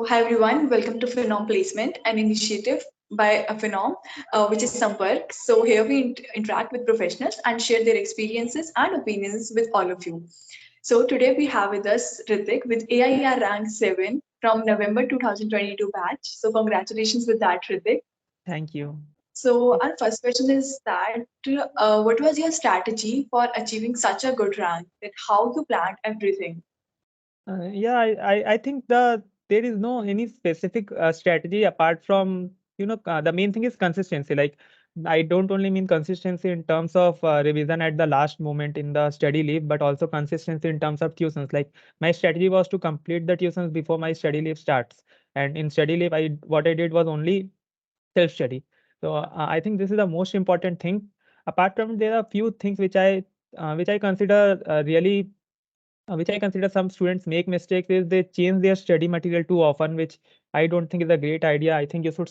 Hi everyone, welcome to Phenom Placement, an initiative by Phenom, which is Sampark. So here we interact with professionals and share their experiences and opinions with all of you. So today we have with us Ritik with AIR rank 7 from November 2022 batch. So congratulations with that, Ritik. Thank you. So our first question is that what was your strategy for achieving such a good rank? That how you planned everything? Yeah, I think there is no any specific strategy apart from the main thing is consistency. Like I don't only mean consistency in terms of revision at the last moment in the study leave, but also consistency in terms of tuitions. Like my strategy was to complete the tuitions before my study leave starts, and in study leave, I what I did was only self study. So I think this is the most important thing. Apart from there are few things which I consider really which I consider some students make mistakes is they change their study material too often, which I don't think is a great idea. I think you should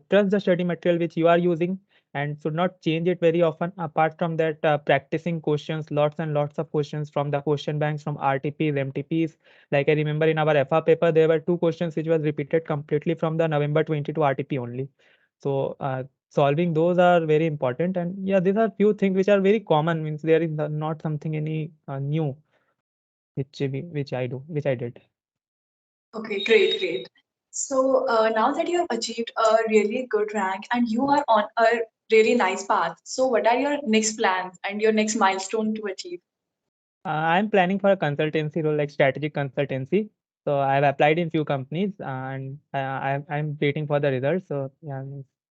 trust the study material which you are using and should not change it very often. Apart from that, practicing questions, lots and lots of questions from the question banks, from RTPs, MTPs. Like I remember in our FR paper, there were two questions which was repeated completely from the November 22 RTP only. So solving those are very important. And yeah, these are few things which are very common. Means there is not something any new which I did. Okay, great. So now that you have achieved a really good rank and you are on a really nice path, so what are your next plans and your next milestone to achieve? I'm planning for a consultancy role, like strategic consultancy. So I've applied in few companies and I'm waiting for the results. So yeah,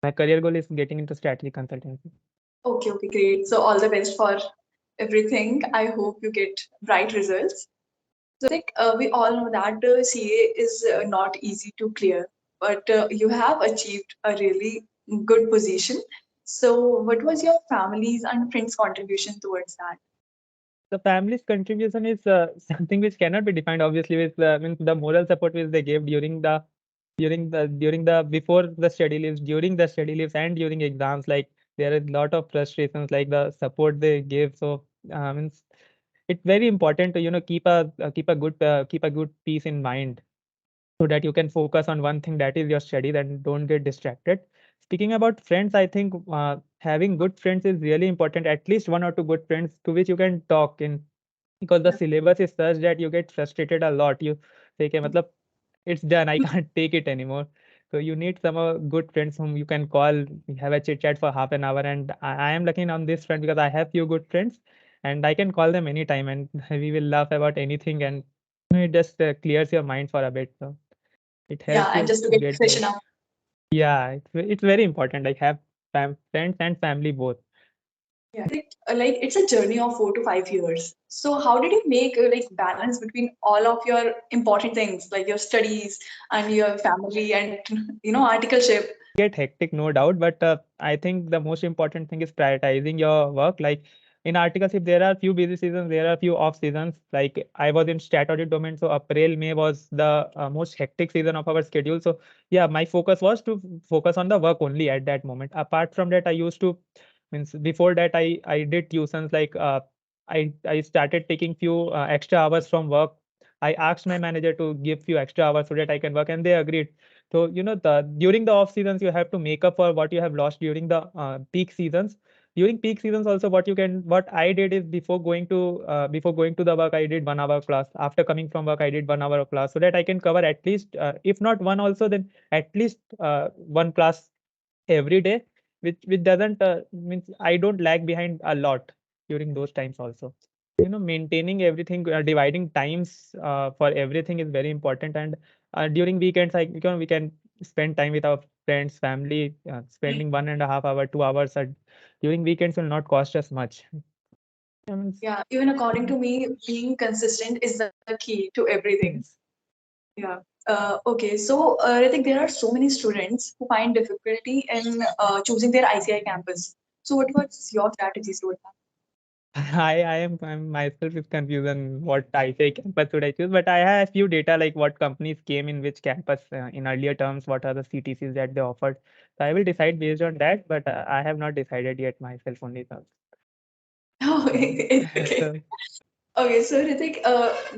my career goal is getting into strategic consultancy. Okay, great. So all the best for everything. I hope you get bright results. So like we all know that CA is not easy to clear, but you have achieved a really good position. So what was your family's and friends' contribution towards that? The family's contribution is something which cannot be defined obviously with means the moral support which they gave during the before the study leaves, during the study leaves and during exams. Like there is a lot of frustrations, like the support they gave. So means it's very important to keep a good peace in mind so that you can focus on one thing, that is your studies, and don't get distracted. Speaking about friends, I think having good friends is really important, at least one or two good friends to which you can talk in, because the syllabus is such that you get frustrated a lot. You say "Okay, matlab, it's done, I can't take it anymore." So you need some good friends whom you can call, have a chit chat for half an hour. And I am lucky on this front because I have few good friends and I can call them anytime and we will laugh about anything, and it just clears your mind for a bit. So it Yeah, helps and you just to to get get the. freshen up. Yeah, it's very important. Like have friends and family both. Yeah, like it's a journey of 4 to 5 years. So how did you make like balance between all of your important things like your studies and your family and articleship? Get hectic, no doubt, but I think the most important thing is prioritizing your work. Like in articleship, there are few busy seasons, there are few off seasons. Like I was in stat audit domain, so April, May was the most hectic season of our schedule. So yeah, my focus was to focus on the work only at that moment. Apart from that, I used to means before that I did tuitions. Like I started taking few extra hours from work. I asked my manager to give few extra hours so that I can work, and they agreed. So the during the off seasons you have to make up for what you have lost during the peak seasons. During peak seasons also, what I did is before going to the work, I did 1 hour class. After coming from work, I did 1 hour of class so that I can cover at least if not one also, then at least one class every day, which doesn't means I don't lag behind a lot during those times also. Maintaining everything, dividing times for everything is very important. And during weekends, we can spend time with our friends, family. Spending 1.5 hour, 2 hours during weekends will not cost us much. I mean, Yeah, even according to me, being consistent is the key to everything. yes. Yeah. Okay, so I think there are so many students who find difficulty in choosing their ICI campus. So what was your strategies towards that? I'm myself is confused on what I say campus should I choose, but I have a few data like what companies came in which campus in earlier terms, what are the CTCs that they offered. So I will decide based on that, but I have not decided yet myself only. So, Oh, yeah. okay. So Okay, so Ritik,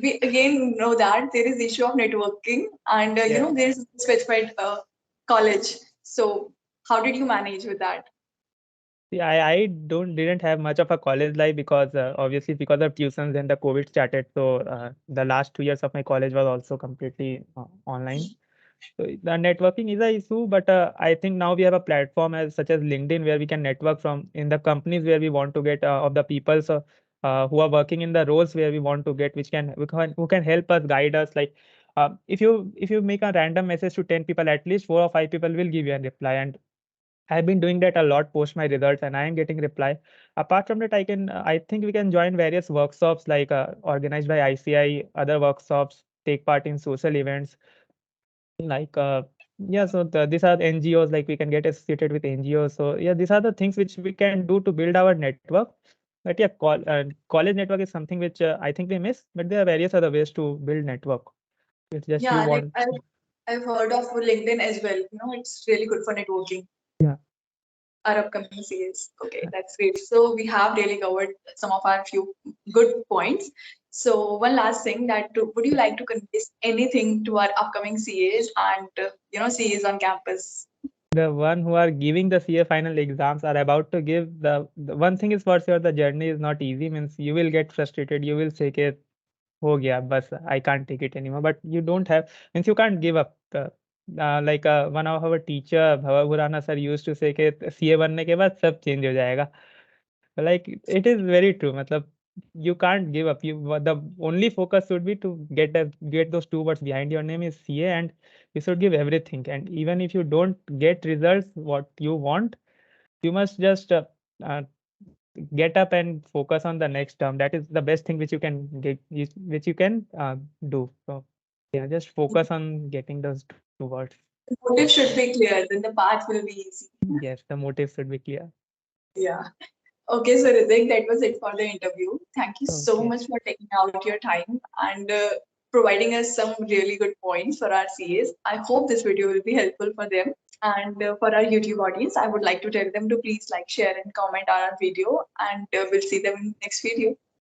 we again know that there is issue of networking, and Yes. there is specified college. So how did you manage with that? See, I didn't have much of a college life because obviously because of tuitions and the COVID started. So the last 2 years of my college was also completely online. So the networking is a issue, but I think now we have a platform as such as LinkedIn where we can network from in the companies where we want to get of the people so, who are working in the roles where we want to get, which can who can help us guide us. Like if you make a random message to 10 people, at least 4 or 5 people will give you a reply, and I've been doing that a lot post my results, and I am getting reply. Apart from that, I think we can join various workshops like organized by ICI, other workshops, take part in social events like yeah. So these are NGOs, like we can get associated with NGOs. So yeah, these are the things which we can do to build our network. But yeah, college network is something which I think we miss. But there are various other ways to build network. It's just you Yeah, like want. I've heard of LinkedIn as well. It's really good for networking. Yeah. Our upcoming CAs. Okay, that's great. So we have really covered some of our few good points. So one last thing that would you like to convey anything to our upcoming CAs and CAs on campus? The one who are giving the CA final exams are about to give the one thing is for sure, the journey is not easy. Means you will get frustrated. You will say, "Okay, हो गया बस I can't take it anymore." But you don't have means you can't give up. Like one of our teacher Bhava Burana sir used to say कि CA बनने के बाद सब change हो जाएगा. Like it is very true. मतलब you can't give up. The only focus should be to get those two words behind your name is CA, and you should give everything. And even if you don't get results what you want, you must just uh, get up and focus on the next term. That is the best thing which you can get, which you can do. So yeah, just focus on getting those two words. The motive should be clear, then the path will be easy. Yes, the motive should be clear. Yeah. Okay, so Ritik, that was it for the interview. Thank you so Okay. much for taking out your time and providing us some really good points for our CAs. I hope this video will be helpful for them. And for our YouTube audience, I would like to tell them to please like, share, and comment on our video. And we'll see them in next video.